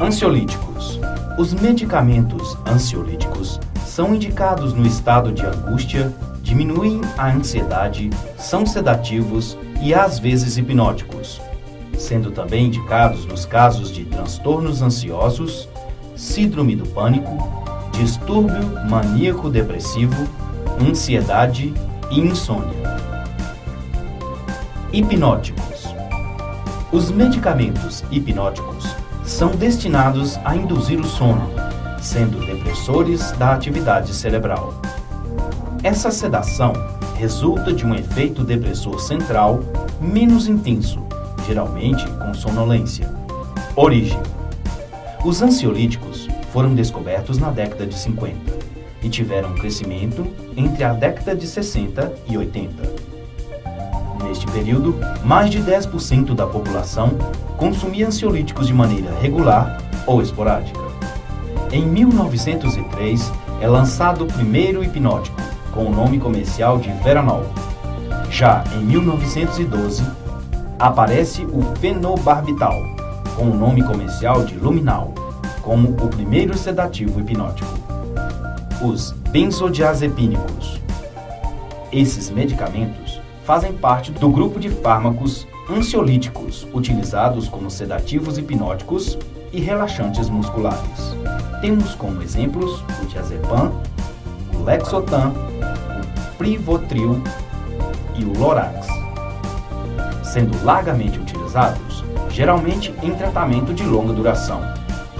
Ansiolíticos. Os medicamentos ansiolíticos são indicados no estado de angústia, diminuem a ansiedade, são sedativos e às vezes hipnóticos, sendo também indicados nos casos de transtornos ansiosos, síndrome do pânico, distúrbio maníaco-depressivo, ansiedade e insônia. Hipnóticos. Os medicamentos hipnóticos são destinados a induzir o sono, sendo depressores da atividade cerebral. Essa sedação resulta de um efeito depressor central menos intenso, geralmente com sonolência. Origem. Os ansiolíticos foram descobertos na década de 50 e tiveram um crescimento entre a década de 60 e 80. Neste período, mais de 10% da população consumia ansiolíticos de maneira regular ou esporádica. Em 1903, é lançado o primeiro hipnótico, com o nome comercial de Veranol. Já em 1912, aparece o fenobarbital, com o nome comercial de Luminal, como o primeiro sedativo hipnótico. Os benzodiazepínicos. Esses medicamentos fazem parte do grupo de fármacos ansiolíticos utilizados como sedativos hipnóticos e relaxantes musculares. Temos como exemplos o diazepam, o Lexotan, o Privotril e o Lorax, sendo largamente utilizados, geralmente em tratamento de longa duração.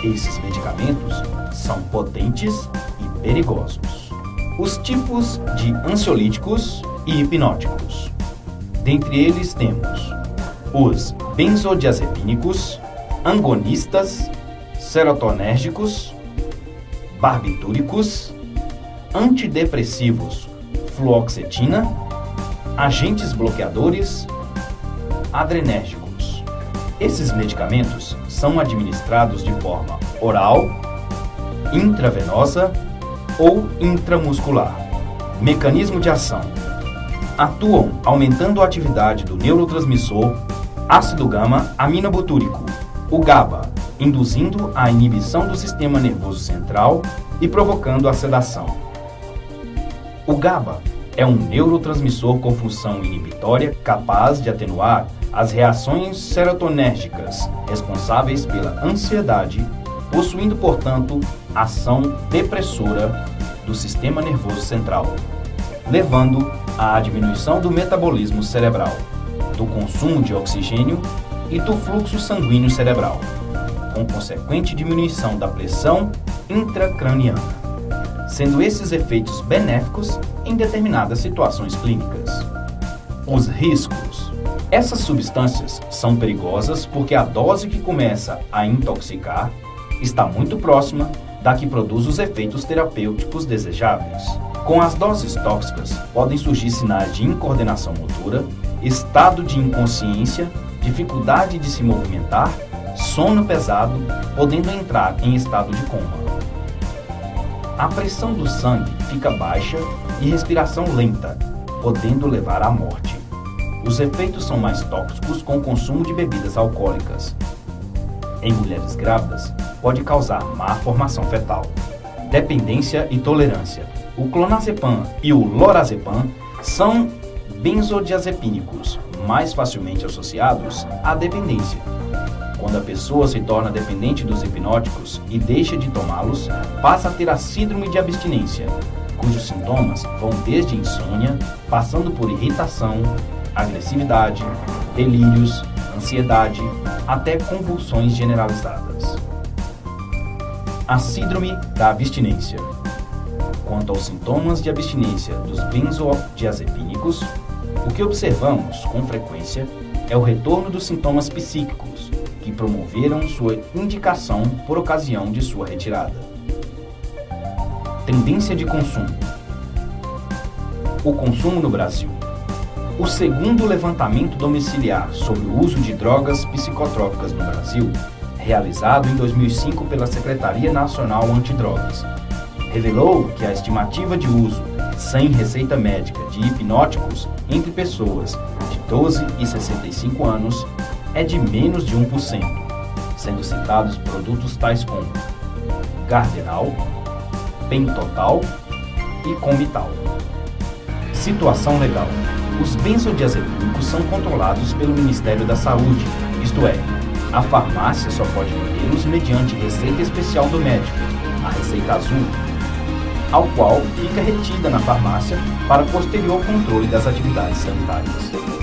Esses medicamentos são potentes e perigosos. Os tipos de ansiolíticos e hipnóticos. Dentre eles temos os benzodiazepínicos, angonistas, serotonérgicos, barbitúricos, antidepressivos, fluoxetina, agentes bloqueadores, adrenérgicos. Esses medicamentos são administrados de forma oral, intravenosa ou intramuscular. Mecanismo de ação. Atuam aumentando a atividade do neurotransmissor ácido gama-aminobutúrico, o GABA, induzindo a inibição do sistema nervoso central e provocando a sedação. O GABA é um neurotransmissor com função inibitória capaz de atenuar as reações serotonérgicas responsáveis pela ansiedade, possuindo, portanto, ação depressora do sistema nervoso central, levando à diminuição do metabolismo cerebral, do consumo de oxigênio e do fluxo sanguíneo cerebral, com consequente diminuição da pressão intracraniana, sendo esses efeitos benéficos em determinadas situações clínicas. Os riscos. Essas substâncias são perigosas porque a dose que começa a intoxicar está muito próxima da que produz os efeitos terapêuticos desejáveis. Com as doses tóxicas, podem surgir sinais de incoordenação motora, estado de inconsciência, dificuldade de se movimentar, sono pesado, podendo entrar em estado de coma. A pressão do sangue fica baixa e respiração lenta, podendo levar à morte. Os efeitos são mais tóxicos com o consumo de bebidas alcoólicas. Em mulheres grávidas, pode causar má formação fetal. Dependência e tolerância. O clonazepam e o lorazepam são benzodiazepínicos mais facilmente associados à dependência. Quando a pessoa se torna dependente dos hipnóticos e deixa de tomá-los, passa a ter a síndrome de abstinência, cujos sintomas vão desde insônia, passando por irritação, agressividade, delírios, ansiedade, até convulsões generalizadas. A síndrome da abstinência. Quanto aos sintomas de abstinência dos benzodiazepínicos, o que observamos com frequência é o retorno dos sintomas psíquicos que promoveram sua indicação por ocasião de sua retirada. Tendência de consumo. O consumo no Brasil. O segundo levantamento domiciliar sobre o uso de drogas psicotrópicas no Brasil, realizado em 2005 pela Secretaria Nacional Antidrogas, revelou que a estimativa de uso sem receita médica de hipnóticos entre pessoas de 12 e 65 anos é de menos de 1%, sendo citados produtos tais como Gardenal, Pentotal e Comital. Situação legal. Os benzodiazepínicos são controlados pelo Ministério da Saúde, isto é, a farmácia só pode vendê-los mediante receita especial do médico, a receita azul, ao qual fica retida na farmácia para posterior controle das atividades sanitárias.